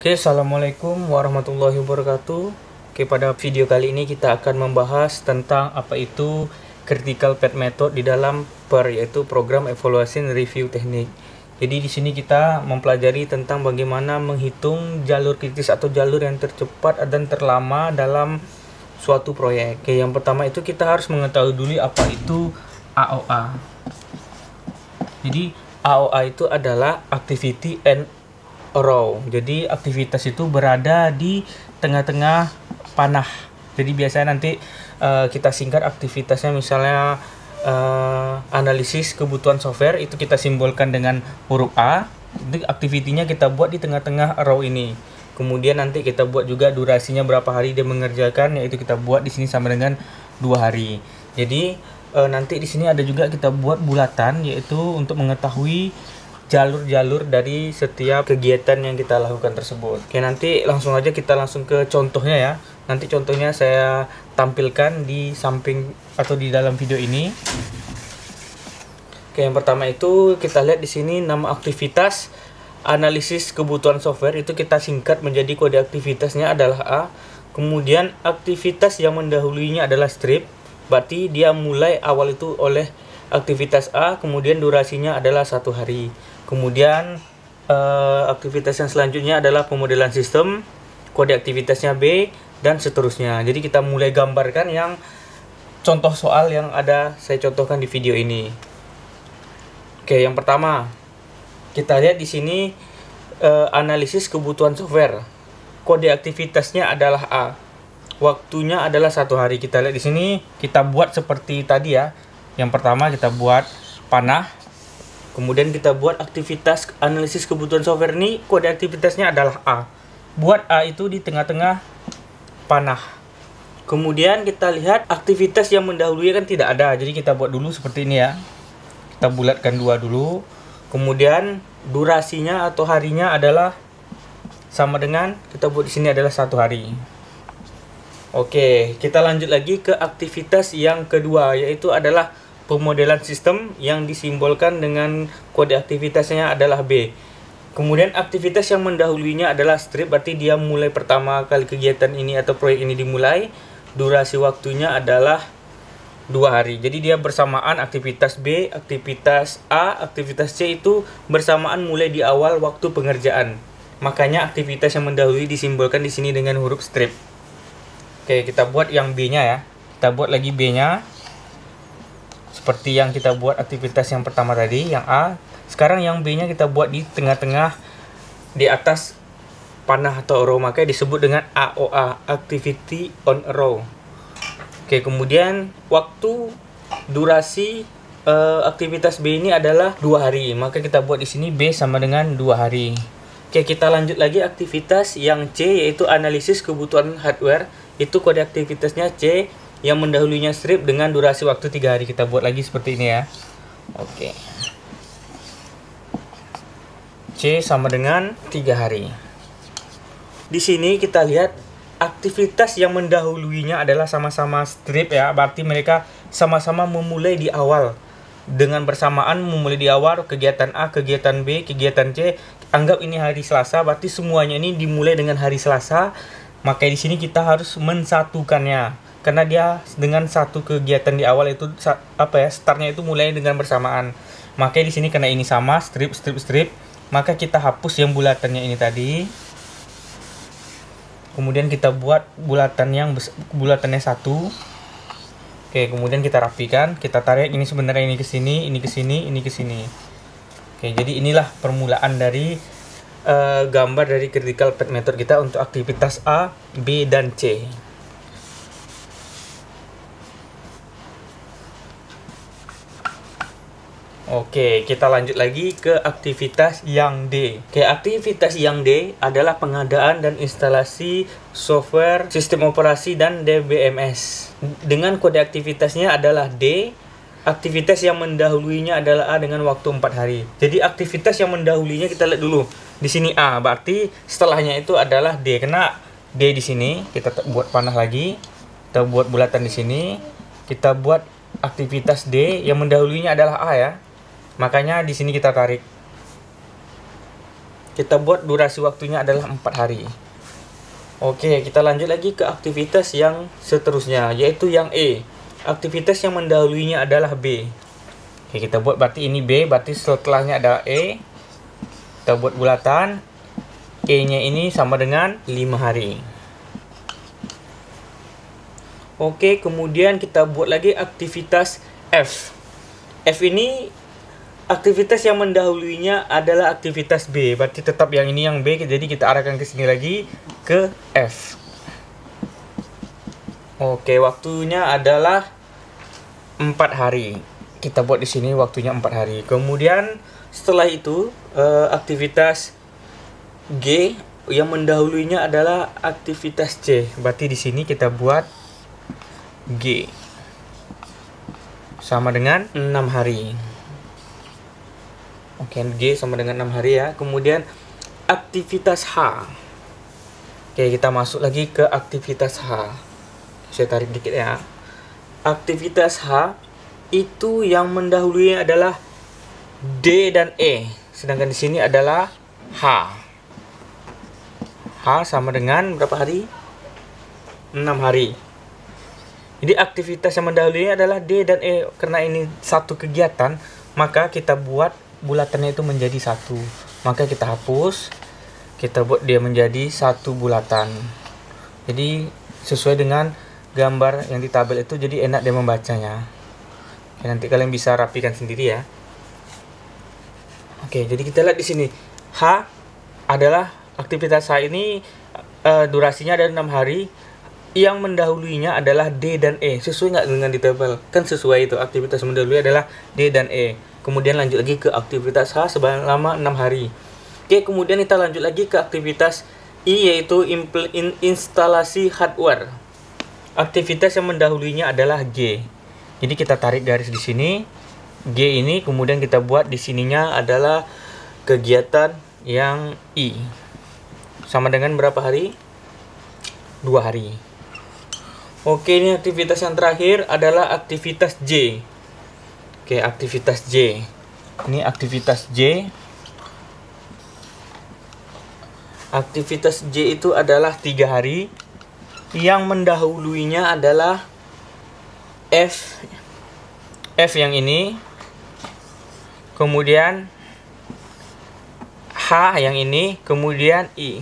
Oke, assalamualaikum warahmatullahi wabarakatuh. Oke, pada video kali ini kita akan membahas tentang apa itu critical path method di dalam PER, yaitu program evaluasi review teknik. Jadi di sini kita mempelajari tentang bagaimana menghitung jalur kritis atau jalur yang tercepat dan terlama dalam suatu proyek. Oke, yang pertama itu kita harus mengetahui dulu apa itu AOA. Jadi AOA itu adalah activity and row. Jadi aktivitas itu berada di tengah-tengah panah. Jadi biasanya nanti kita singkat aktivitasnya, misalnya analisis kebutuhan software itu kita simbolkan dengan huruf A. Jadi aktivitinya kita buat di tengah-tengah row ini. Kemudian nanti kita buat juga durasinya berapa hari dia mengerjakan, yaitu kita buat di sini sama dengan 2 hari. Jadi nanti di sini ada juga kita buat bulatan, yaitu untuk mengetahui jalur-jalur dari setiap kegiatan yang kita lakukan tersebut. Oke, nanti langsung aja kita langsung ke contohnya ya. Nanti contohnya saya tampilkan di samping atau di dalam video ini. Oke, yang pertama itu kita lihat di sini nama aktivitas analisis kebutuhan software itu kita singkat menjadi kode aktivitasnya adalah A. Kemudian aktivitas yang mendahulunya adalah strip. Berarti dia mulai awal itu oleh aktivitas A, kemudian durasinya adalah 1 hari. Kemudian aktivitas yang selanjutnya adalah pemodelan sistem, kode aktivitasnya B, dan seterusnya. Jadi kita mulai gambarkan yang contoh soal yang ada saya contohkan di video ini. Oke, yang pertama kita lihat di sini analisis kebutuhan software. Kode aktivitasnya adalah A. Waktunya adalah 1 hari. Kita lihat di sini, kita buat seperti tadi ya. Yang pertama kita buat panah. Kemudian kita buat aktivitas analisis kebutuhan software ini, kode aktivitasnya adalah A. Buat A itu di tengah-tengah panah. Kemudian kita lihat aktivitas yang mendahului kan tidak ada. Jadi kita buat dulu seperti ini ya. Kita bulatkan 2 dulu. Kemudian durasinya atau harinya adalah sama dengan kita buat di sini adalah 1 hari. Oke, kita lanjut lagi ke aktivitas yang kedua, yaitu adalah pemodelan sistem yang disimbolkan dengan kode aktivitasnya adalah B. Kemudian aktivitas yang mendahulunya adalah strip, berarti dia mulai pertama kali kegiatan ini atau proyek ini dimulai. Durasi waktunya adalah 2 hari. Jadi dia bersamaan aktivitas B, aktivitas A, aktivitas C itu bersamaan mulai di awal waktu pengerjaan. Makanya aktivitas yang mendahului disimbolkan di sini dengan huruf strip. Oke, kita buat yang B-nya ya. Kita buat lagi B-nya. Seperti yang kita buat aktivitas yang pertama tadi, yang A. Sekarang yang B-nya kita buat di tengah-tengah, di atas panah atau row, makanya disebut dengan AOA, Activity on a Row. Oke, kemudian waktu durasi aktivitas B ini adalah 2 hari. Maka kita buat di sini B sama dengan 2 hari. Oke, kita lanjut lagi aktivitas yang C, yaitu analisis kebutuhan hardware. Itu kode aktivitasnya C, yang mendahulunya strip dengan durasi waktu 3 hari. Kita buat lagi seperti ini ya. Oke. C sama dengan 3 hari. Di sini kita lihat aktivitas yang mendahulunya adalah sama-sama strip ya. Berarti mereka sama-sama memulai di awal. Dengan bersamaan memulai di awal kegiatan A, kegiatan B, kegiatan C. Anggap ini hari Selasa, berarti semuanya ini dimulai dengan hari Selasa. Maka di sini kita harus mensatukannya. Karena dia dengan satu kegiatan di awal itu startnya itu mulai dengan bersamaan. Maka di sini karena ini sama strip, maka kita hapus yang bulatannya ini tadi. Kemudian kita buat bulatannya 1. Oke, kemudian kita rapikan, kita tarik ini sebenarnya ini ke sini, ini ke sini, ini ke sini. Oke, jadi inilah permulaan dari gambar dari critical path method kita untuk aktivitas A, B, dan C. Oke, kita lanjut lagi ke aktivitas yang D. Oke, aktivitas yang D adalah pengadaan dan instalasi software sistem operasi dan DBMS. Dengan kode aktivitasnya adalah D. Aktivitas yang mendahulunya adalah A dengan waktu 4 hari. Jadi aktivitas yang mendahulunya kita lihat dulu. Di sini A, berarti setelahnya itu adalah D. Kena D di sini, kita buat panah lagi. Kita buat bulatan di sini. Kita buat aktivitas D yang mendahulunya adalah A ya. Makanya di sini kita tarik. kita buat durasi waktunya adalah 4 hari. Oke, kita lanjut lagi ke aktivitas yang seterusnya, yaitu yang E. Aktivitas yang mendahulunya adalah B. Oke, kita buat berarti ini B, berarti setelahnya ada E. Kita buat bulatan. E-nya ini sama dengan 5 hari. Oke, kemudian kita buat lagi aktivitas F. F ini aktivitas yang mendahulunya adalah aktivitas B. Berarti tetap yang ini yang B, jadi kita arahkan ke sini lagi ke F. Oke, waktunya adalah 4 hari. Kita buat di sini waktunya 4 hari. Kemudian setelah itu aktivitas G yang mendahulunya adalah aktivitas C. Berarti di sini kita buat G sama dengan 6 hari. Oke, G sama dengan 6 hari ya. Kemudian aktivitas H. Oke, kita masuk lagi ke aktivitas H. Saya tarik dikit ya. Aktivitas H itu yang mendahulunya adalah D dan E. Sedangkan di sini adalah H. H sama dengan berapa hari? 6 hari. Jadi aktivitas yang mendahulunya adalah D dan E. Karena ini satu kegiatan, maka kita buat bulatannya itu menjadi satu. Maka kita hapus, kita buat dia menjadi satu bulatan. Jadi sesuai dengan gambar yang di tabel itu, jadi enak dia membacanya. Oke, nanti kalian bisa rapikan sendiri ya. Oke, jadi kita lihat di sini. H adalah aktivitas H ini durasinya ada 6 hari. Yang mendahulunya adalah D dan E. Sesuai nggak dengan di tabel? Kan sesuai itu. Aktivitas yang mendahului adalah D dan E. Kemudian lanjut lagi ke aktivitas H selama 6 hari. Oke, kemudian kita lanjut lagi ke aktivitas I, yaitu instalasi hardware. Aktivitas yang mendahulunya adalah G. Jadi kita tarik garis di sini. G ini kemudian kita buat di sininya adalah kegiatan yang I. Sama dengan berapa hari? 2 hari. Oke, ini aktivitas yang terakhir adalah aktivitas J. Oke, aktivitas J. Ini aktivitas J. Aktivitas J itu adalah 3 hari. Yang mendahulunya adalah F. F yang ini. Kemudian H yang ini. Kemudian I.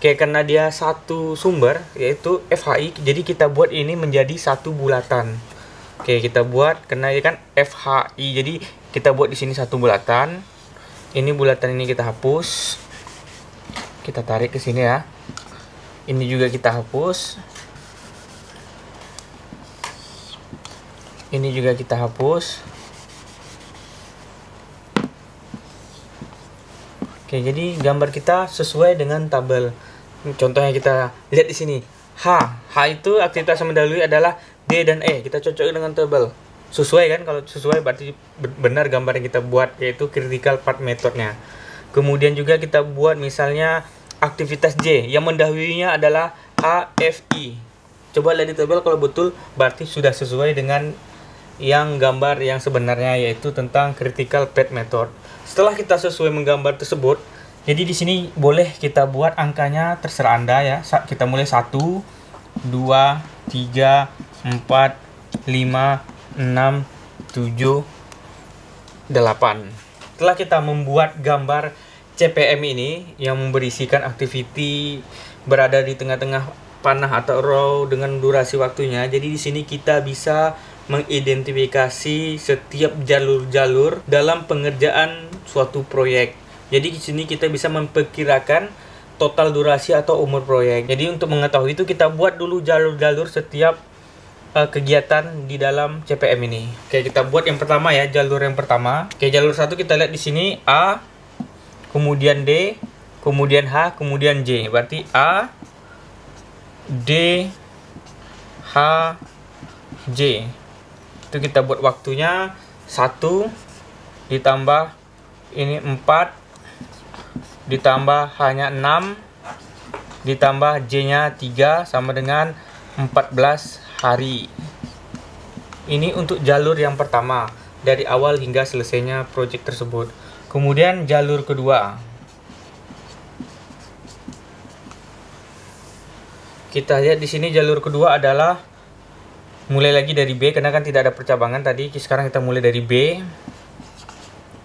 Oke, karena dia satu sumber, yaitu FHI, jadi kita buat ini menjadi satu bulatan. Oke, kita buat, karena ini kan FHI, jadi kita buat di sini satu bulatan. Ini bulatan ini kita hapus. Kita tarik ke sini ya. Ini juga kita hapus. Ini juga kita hapus. Oke, jadi gambar kita sesuai dengan tabel. Contohnya kita lihat di sini. H itu aktivitas yang mendahului adalah D dan E. Kita cocok dengan tabel. Sesuai kan? Kalau sesuai berarti benar gambar yang kita buat, yaitu critical path methodnya. Kemudian juga kita buat misalnya aktivitas J yang mendahulunya adalah HFI. Coba lihat di tabel, kalau betul berarti sudah sesuai dengan yang gambar yang sebenarnya, yaitu tentang critical path method. Setelah kita sesuai menggambar tersebut, jadi di sini boleh kita buat angkanya terserah Anda ya. Kita mulai 1, 2, 3, 4, 5, 6, 7, 8. Setelah kita membuat gambar CPM ini yang berisikan activity berada di tengah-tengah panah atau row dengan durasi waktunya, jadi di sini kita bisa mengidentifikasi setiap jalur-jalur dalam pengerjaan suatu proyek. Jadi di sini kita bisa memperkirakan total durasi atau umur proyek. Jadi untuk mengetahui itu kita buat dulu jalur-jalur setiap kegiatan di dalam CPM ini. Oke, kita buat yang pertama ya, jalur yang pertama. Oke, jalur 1 kita lihat di sini A, kemudian D, kemudian H, kemudian J. Berarti A, D, H, J. Itu kita buat waktunya 1 ditambah ini 4 ditambah hanya 6 ditambah J-nya 3 sama dengan 14 hari. Ini untuk jalur yang pertama dari awal hingga selesainya proyek tersebut. Kemudian jalur kedua. Kita lihat di sini jalur kedua adalah mulai lagi dari B karena kan tidak ada percabangan tadi. Sekarang kita mulai dari B.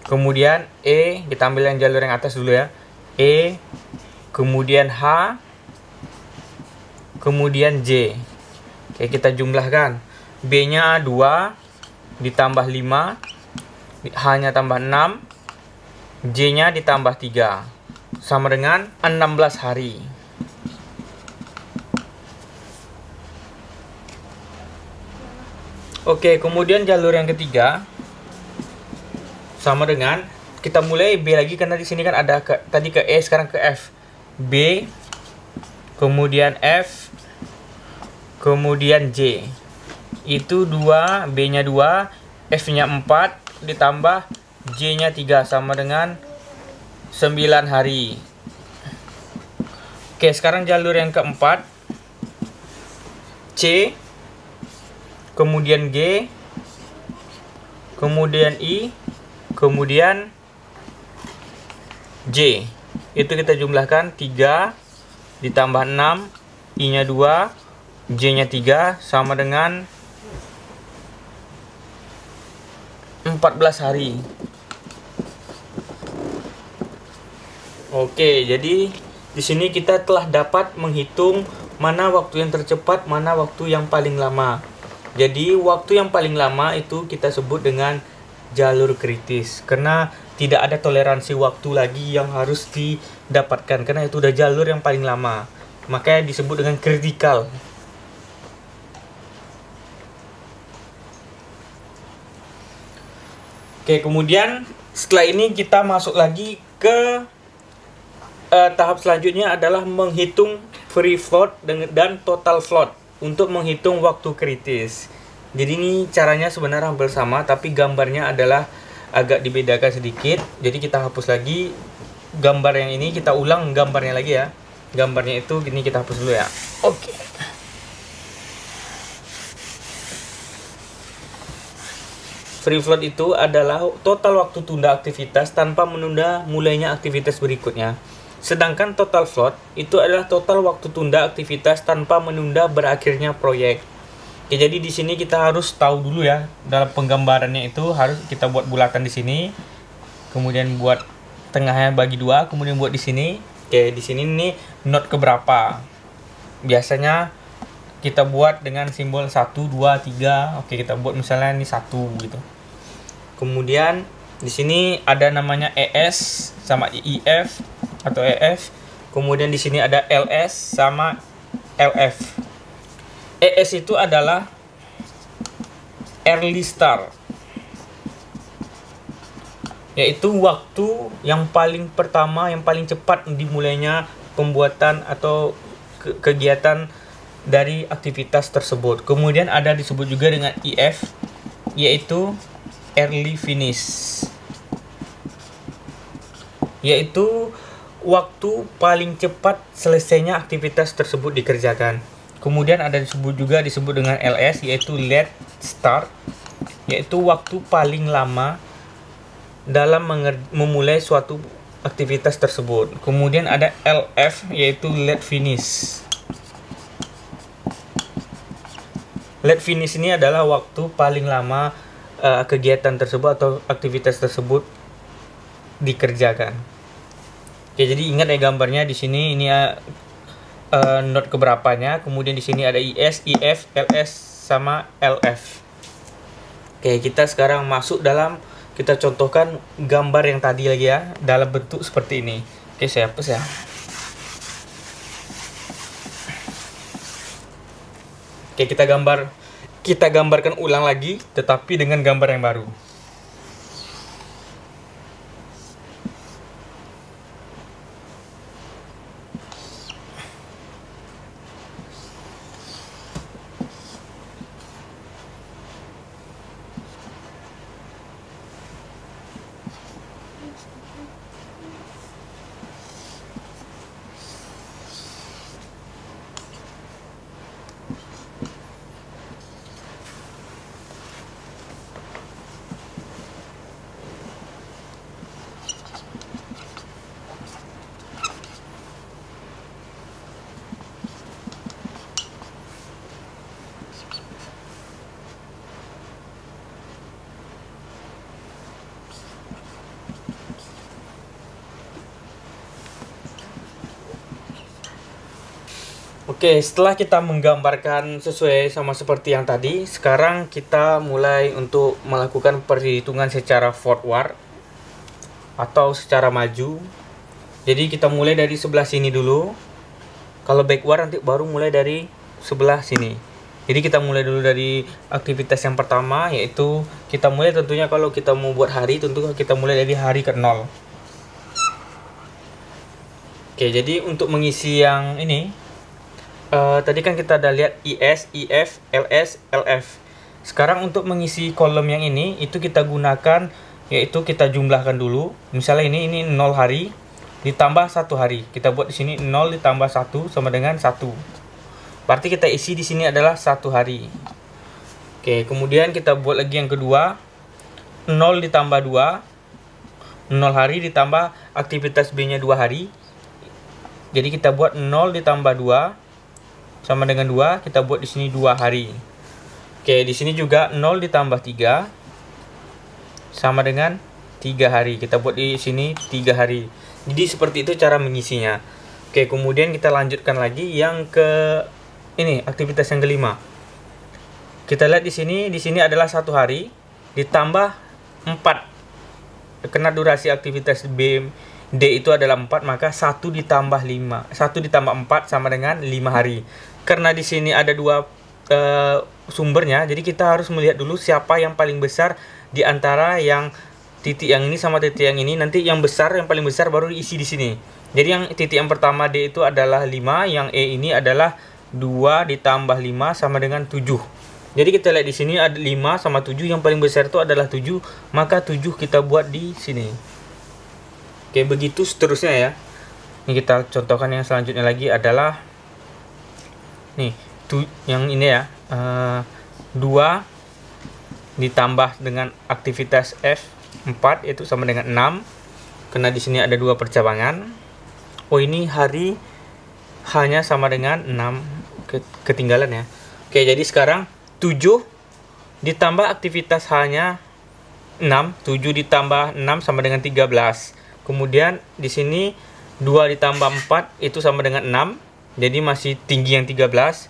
Kemudian E, kita ambil yang jalur yang atas dulu ya. E, kemudian H, kemudian J. Oke, kita jumlahkan. B-nya 2 ditambah 5, H-nya tambah 6, J-nya ditambah 3. Sama dengan 16 hari. Oke, kemudian jalur yang ketiga sama dengan kita mulai B lagi karena di sini kan ada tadi ke E, sekarang ke F. B, kemudian F, kemudian J. Itu 2, B-nya 2, F-nya 4 ditambah J-nya 3 sama dengan 9 hari. Oke, sekarang jalur yang keempat. C, kemudian G, kemudian I, kemudian J. Itu kita jumlahkan 3 ditambah 6, I-nya 2, J-nya 3 sama dengan 14 hari. Oke, jadi di sini kita telah dapat menghitung mana waktu yang tercepat, mana waktu yang paling lama. Jadi waktu yang paling lama itu kita sebut dengan jalur kritis karena tidak ada toleransi waktu lagi yang harus didapatkan karena itu udah jalur yang paling lama. Makanya disebut dengan kritikal. Oke, kemudian setelah ini kita masuk lagi ke tahap selanjutnya adalah menghitung free float dan total float untuk menghitung waktu kritis. Jadi ini caranya sebenarnya hampir sama, tapi gambarnya adalah agak dibedakan sedikit. Jadi kita hapus lagi gambar yang ini, kita ulang gambarnya lagi ya. Gambarnya itu gini, kita hapus dulu ya. Oke. Free float itu adalah total waktu tunda aktivitas tanpa menunda mulainya aktivitas berikutnya. Sedangkan total float itu adalah total waktu tunda aktivitas tanpa menunda berakhirnya proyek. Oke, jadi di sini kita harus tahu dulu ya, dalam penggambarannya itu harus kita buat bulatan di sini, kemudian buat tengahnya bagi 2, kemudian buat di sini. Oke, di sini nih not keberapa. Biasanya kita buat dengan simbol 1, 2, 3. Oke, kita buat misalnya ini 1 gitu. Kemudian di sini ada namanya ES sama IF atau EF. Kemudian di sini ada LS sama LF. ES itu adalah early start, yaitu waktu yang paling pertama, yang paling cepat dimulainya pembuatan atau kegiatan dari aktivitas tersebut. Kemudian ada disebut juga dengan IF, yaitu early finish, yaitu waktu paling cepat selesainya aktivitas tersebut dikerjakan. Kemudian ada disebut dengan LS, yaitu late start, yaitu waktu paling lama dalam memulai suatu aktivitas tersebut. Kemudian ada LF, yaitu late finish. Late finish ini adalah waktu paling lama kegiatan tersebut atau aktivitas tersebut dikerjakan. Oke, jadi ingat ya gambarnya di sini ini not keberapanya, kemudian di sini ada IS, IF, LS sama LF. Oke, kita sekarang masuk dalam, kita contohkan gambar yang tadi lagi ya, dalam bentuk seperti ini. Oke, saya hapus ya. Oke, kita gambarkan ulang lagi, tetapi dengan gambar yang baru. Oke, setelah kita menggambarkan sesuai sama seperti yang tadi, sekarang kita mulai untuk melakukan perhitungan secara forward atau secara maju. Jadi kita mulai dari sebelah sini dulu. Kalau backward nanti baru mulai dari sebelah sini. Jadi kita mulai dulu dari aktivitas yang pertama, yaitu kita mulai tentunya kalau kita mau buat hari, tentu kita mulai dari hari ke 0. Oke, jadi untuk mengisi yang ini, tadi kan kita udah lihat IS, IF, LS, LF. Sekarang untuk mengisi kolom yang ini, itu kita gunakan, yaitu kita jumlahkan dulu. Misalnya ini 0 hari ditambah 1 hari. Kita buat di sini 0 ditambah 1 sama dengan 1. Berarti kita isi di sini adalah 1 hari. Oke, kemudian kita buat lagi yang kedua. 0 ditambah 2. 0 hari ditambah aktivitas B-nya 2 hari. Jadi kita buat 0 ditambah 2 sama dengan 2, kita buat di sini 2 hari. Oke, di sini juga 0 ditambah 3 sama dengan 3 hari. Kita buat di sini 3 hari. Jadi seperti itu cara mengisinya. Oke, kemudian kita lanjutkan lagi yang ke ini, aktivitas yang kelima. Kita lihat di sini adalah 1 hari ditambah 4. Karena durasi aktivitas D itu adalah 4, maka 1 ditambah 5. 1 ditambah 4 sama dengan 5 hari. Karena di sini ada dua sumbernya, jadi kita harus melihat dulu siapa yang paling besar di antara yang titik yang ini sama titik yang ini. Nanti yang besar, yang paling besar baru diisi di sini. Jadi yang titik yang pertama D itu adalah 5, yang E ini adalah 2 ditambah 5 sama dengan 7. Jadi kita lihat di sini ada 5 sama 7, yang paling besar itu adalah 7, maka 7 kita buat di sini. Oke, begitu seterusnya ya. Ini kita contohkan yang selanjutnya lagi adalah nih, yang ini ya, 2 ditambah dengan aktivitas F 4 itu sama dengan 6. Karena di sini ada 2 percabangan. Oh, ini hari hanya sama dengan 6, ketinggalan ya. Oke, jadi sekarang 7 ditambah aktivitas hanya 6, 7 ditambah 6 sama dengan 13. Kemudian di sini 2 ditambah 4 itu sama dengan 6. Jadi masih tinggi yang 13.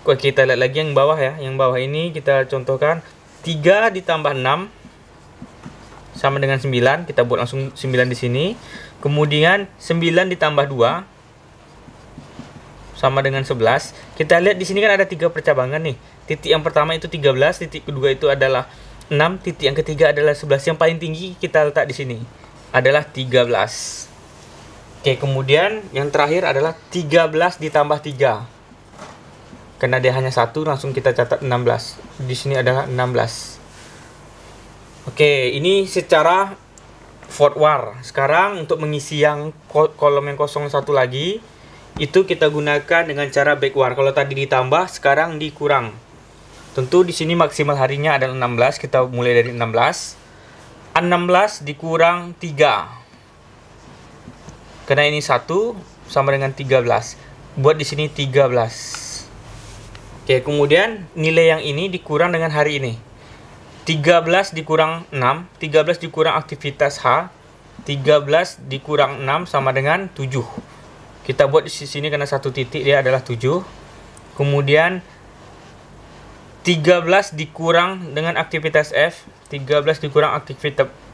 Oke, kita lihat lagi yang bawah ya. Yang bawah ini kita contohkan 3 ditambah 6 sama dengan 9. Kita buat langsung 9 di sini. Kemudian 9 ditambah 2 sama dengan 11. Kita lihat di sini kan ada 3 percabangan nih. Titik yang pertama itu 13, titik kedua itu adalah 6, titik yang ketiga adalah 11. Yang paling tinggi kita letak di sini adalah 13. Oke, kemudian yang terakhir adalah 13 ditambah 3. Karena dia hanya 1, langsung kita catat 16. Di sini adalah 16. Oke, ini secara forward. Sekarang untuk mengisi yang kolom yang kosong satu lagi, itu kita gunakan dengan cara backward. Kalau tadi ditambah, sekarang dikurang. Tentu di sini maksimal harinya adalah 16. Kita mulai dari 16. 16 dikurang 3. Karena ini 1 sama dengan 13. Buat di sini 13. Oke, kemudian nilai yang ini dikurang dengan hari ini. 13 dikurang 6, 13 dikurang aktivitas H, 13 dikurang 6 sama dengan 7. Kita buat di sini karena satu titik dia adalah 7. Kemudian 13 dikurang dengan aktivitas F, 13 dikurang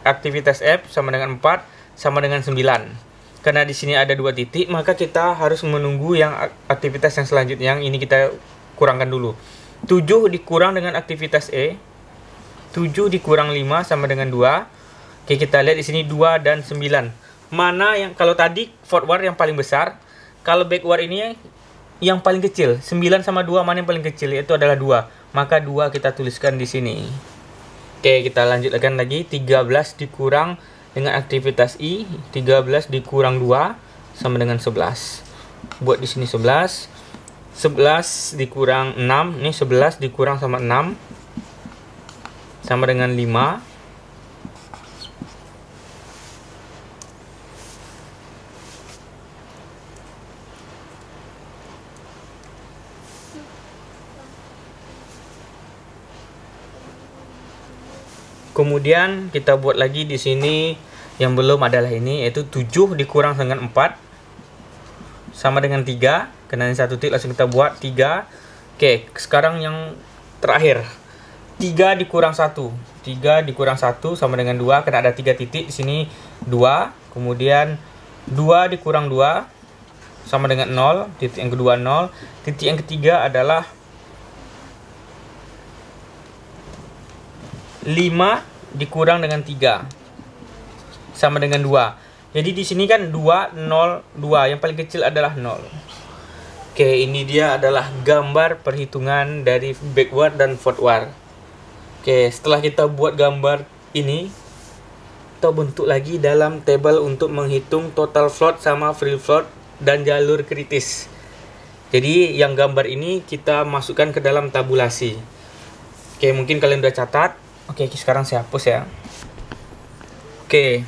aktivitas F sama dengan 4 sama dengan 9. Karena di sini ada 2 titik, maka kita harus menunggu yang aktivitas yang selanjutnya. Yang ini kita kurangkan dulu. 7 dikurang dengan aktivitas E. 7 dikurang 5 sama dengan 2. Oke, kita lihat di sini 2 dan 9. Mana yang, kalau tadi forward yang paling besar, kalau backward ini yang paling kecil. 9 sama 2 mana yang paling kecil? Itu adalah 2. Maka 2 kita tuliskan di sini. Oke, kita lanjutkan lagi. 13 dikurang dengan aktivitas I, 13 dikurang 2 sama dengan 11. Buat di sini 11. 11 dikurang 6, ini 11 dikurang sama 6 sama dengan 5. Kemudian kita buat lagi di sini yang belum adalah ini, yaitu 7 dikurang dengan 4 sama dengan 3. Kenalin 1 titik, langsung kita buat 3. Oke, sekarang yang terakhir. 3 dikurang 1. 3 dikurang 1 sama dengan 2, karena ada 3 titik di sini 2. Kemudian 2 dikurang 2 sama dengan 0. Titik yang kedua 0. Titik yang ketiga adalah 5 dikurang dengan 3 sama dengan 2. Jadi di sini kan 2, 0, 2. Yang paling kecil adalah 0. Oke, ini dia adalah gambar perhitungan dari backward dan forward. Oke, setelah kita buat gambar ini, kita bentuk lagi dalam table untuk menghitung total float sama free float dan jalur kritis. Jadi yang gambar ini kita masukkan ke dalam tabulasi. Oke, mungkin kalian udah catat. Oke, sekarang saya hapus ya. Oke,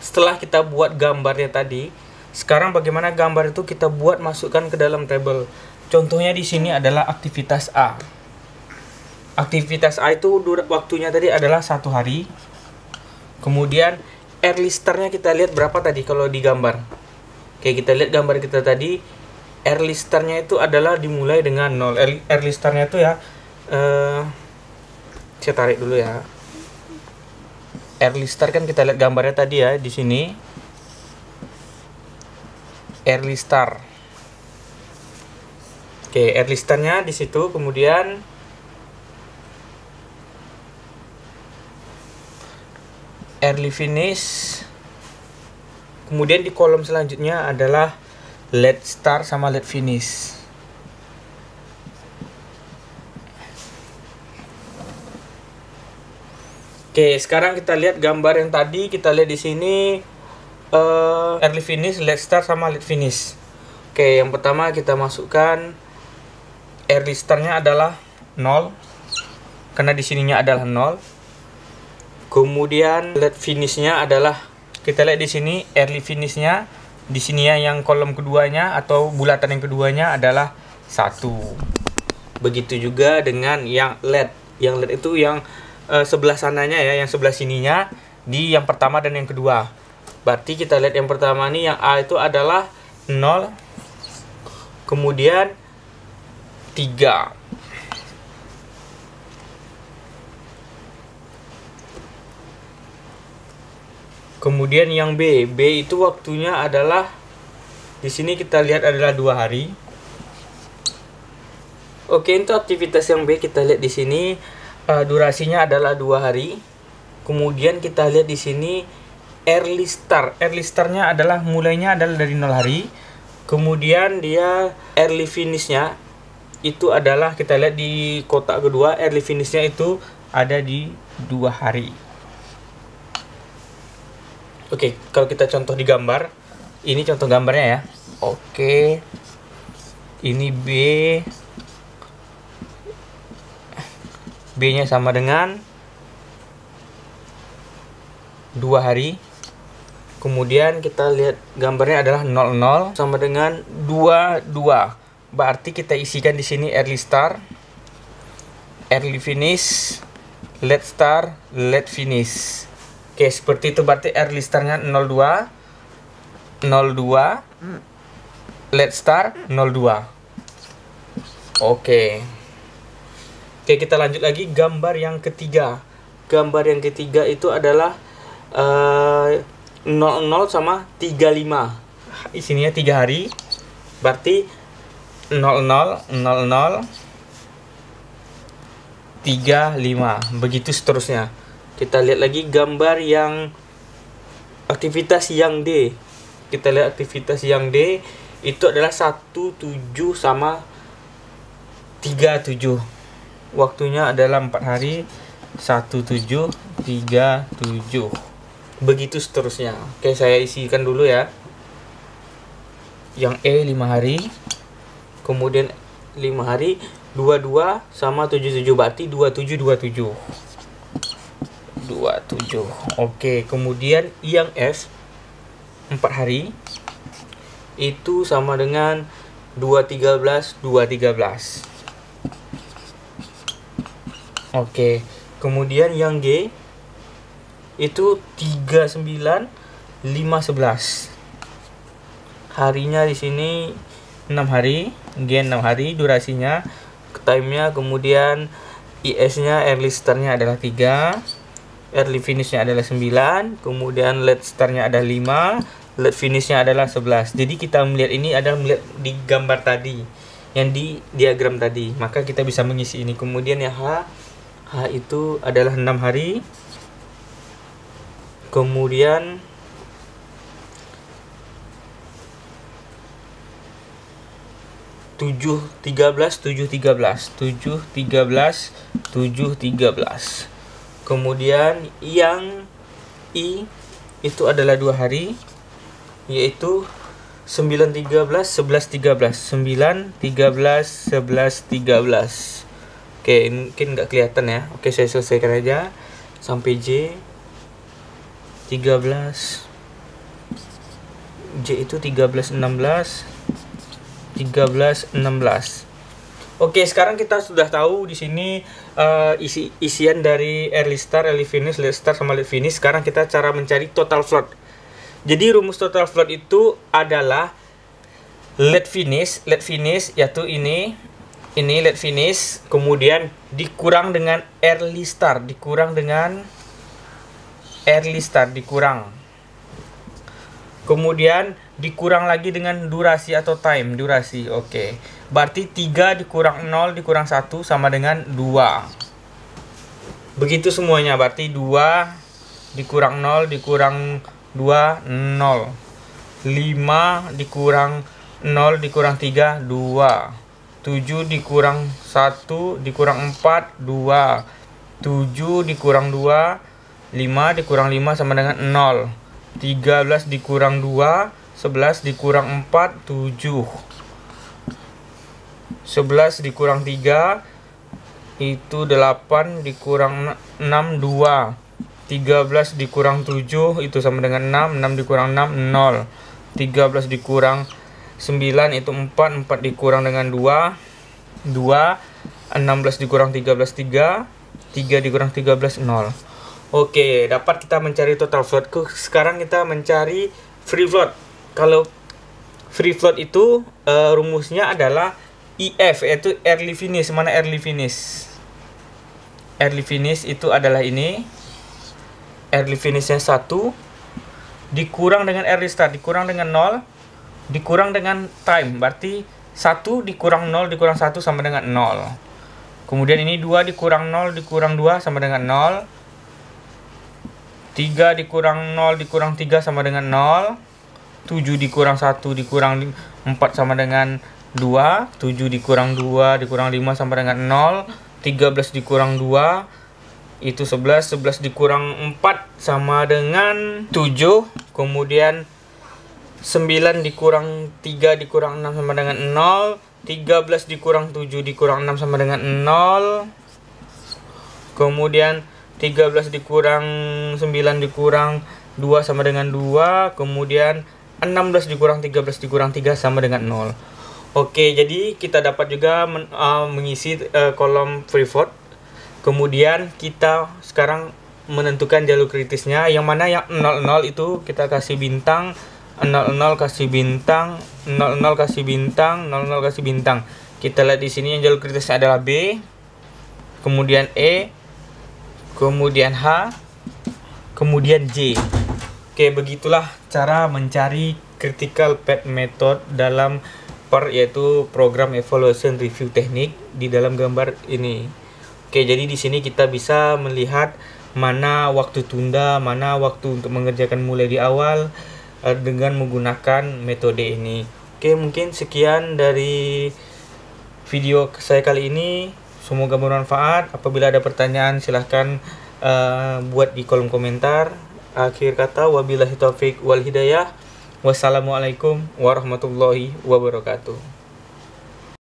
setelah kita buat gambarnya tadi, sekarang bagaimana gambar itu kita buat masukkan ke dalam table. Contohnya di sini adalah aktivitas A. Aktivitas A itu waktunya tadi adalah 1 hari. Kemudian R listernya kita lihat berapa tadi kalau di gambar. Oke, kita lihat gambar kita tadi. R listernya itu adalah dimulai dengan 0. R listernya itu ya, saya tarik dulu ya. R lister kan kita lihat gambarnya tadi ya di sini. R lister. Oke, R listernya di situ. Kemudian early finish. Kemudian di kolom selanjutnya adalah late start sama late finish. Oke, sekarang kita lihat gambar yang tadi. Kita lihat di sini early finish, late start sama late finish. Oke, yang pertama kita masukkan early startnya adalah 0 karena di sininya adalah 0. Kemudian late finishnya adalah, kita lihat di sini early finishnya di sini ya, yang kolom keduanya atau bulatan yang keduanya adalah 1. Begitu juga dengan yang late. Yang late itu yang sebelah sananya ya, yang sebelah sininya di yang pertama dan yang kedua. Berarti kita lihat yang pertama nih, yang A itu adalah 0. Kemudian 3. Kemudian yang B itu waktunya adalah, di sini kita lihat adalah 2 hari. Oke, untuk aktivitas yang B kita lihat di sini durasinya adalah 2 hari. Kemudian kita lihat di sini early start. Early startnya adalah mulainya adalah dari 0 hari. Kemudian dia early finishnya itu adalah, kita lihat di kotak kedua, early finishnya itu ada di 2 hari. Oke, kalau kita contoh di gambar, ini contoh gambarnya ya. Oke, ini B-nya sama dengan 2 hari. Kemudian kita lihat gambarnya adalah 00 sama dengan 22. Berarti kita isikan di sini early start, early finish, late start, late finish. Oke, seperti itu. Berarti early startnya 02, 02, late start 02. Oke, kita lanjut lagi gambar yang ketiga. Gambar yang ketiga itu adalah 00 sama 35. Isinya 3 hari. Berarti 00, 00, 35. Begitu seterusnya. Kita lihat lagi gambar yang aktivitas yang D. Kita lihat aktivitas yang D itu adalah 17 sama 37. Waktunya adalah 4 hari. 17, 37. Begitu seterusnya. Oke, saya isikan dulu ya. Yang E 5 hari. Kemudian 5 hari 22 sama 77, berarti 27, 27. 27. Oke, kemudian yang F 4 hari itu sama dengan 213, 213. Oke, kemudian yang G itu 39, 511. harinya di sini 6 hari, gen 6 hari durasinya, time-nya, kemudian IS-nya, early start-nya adalah 3, early finish-nya adalah 9, kemudian late start-nya ada 5, late finish-nya adalah 11. Jadi kita melihat ini adalah melihat di gambar tadi, yang di diagram tadi. Maka kita bisa mengisi ini. Kemudian ya H itu adalah 6 hari. Kemudian tujuh 13. Kemudian yang I itu adalah 2 hari, yaitu 9 13 11 13. 9 13 11 13. Oke, mungkin nggak kelihatan ya. Oke, saya selesaikan aja sampai J. 13 J itu 13 16 13 16. Oke, sekarang kita sudah tahu di sini isian dari early start, early finish, late start sama late finish. Sekarang kita cara mencari total float. Jadi rumus total float itu adalah late finish yaitu ini late finish, kemudian dikurang dengan early start, kemudian dikurang lagi dengan durasi atau time, durasi. Oke. Berarti 3 dikurang 0 dikurang 1 sama dengan 2. Begitu semuanya, berarti 2 dikurang 0 dikurang 2 0. 5 dikurang 0 dikurang 3 2. 7 dikurang 1 dikurang 4 2. 7 dikurang 2, 5 dikurang 5 sama dengan 0. 13 dikurang 2, 11 dikurang 4 7. 11 dikurang 3 itu 8, dikurang 6 2. 13 dikurang 7 itu sama dengan 6. 6 dikurang 6 0. 13 dikurang 9 itu 4. 4 dikurang dengan 2 2. 16 dikurang 13 3. 3 dikurang 13 0. Oke, dapat kita mencari total float. Sekarang kita mencari free float. Kalau free float itu rumusnya adalah IF, yaitu early finish. Mana early finish? Early finish itu adalah ini. Early finishnya 1 dikurang dengan early start, dikurang dengan 0, dikurang dengan time. Berarti 1 dikurang 0 dikurang 1 sama dengan 0. Kemudian ini 2 dikurang 0 dikurang 2 sama dengan 0. 3 dikurang 0 dikurang 3 sama dengan 0. 7 dikurang 1 dikurang 4 sama dengan 2. 7 dikurang 2 dikurang 5 sama dengan 0. 13 dikurang 2 itu 11. 11 dikurang 4 sama dengan 7. Kemudian 9 dikurang 3 dikurang 6 sama dengan 0. 13 dikurang 7 dikurang 6 sama dengan 0. Kemudian 13 dikurang 9 dikurang 2 sama dengan 2. Kemudian 16 dikurang 13 dikurang 3 sama dengan 0. Oke, jadi kita dapat juga mengisi kolom free float. Kemudian kita sekarang menentukan jalur kritisnya. Yang mana yang 00 itu kita kasih bintang, 00 kasih bintang, 00 kasih bintang, 00 kasih bintang. Kita lihat di sini yang jalur kritisnya adalah B, kemudian E, kemudian H, kemudian J. Oke, begitulah cara mencari critical path method dalam yaitu program evaluation review teknik di dalam gambar ini. Oke, jadi di sini kita bisa melihat mana waktu tunda, mana waktu untuk mengerjakan mulai di awal dengan menggunakan metode ini. Oke, mungkin sekian dari video saya kali ini. Semoga bermanfaat. Apabila ada pertanyaan silahkan buat di kolom komentar. Akhir kata, wabillahi taufik wal hidayah. Wassalamualaikum warahmatullahi wabarakatuh.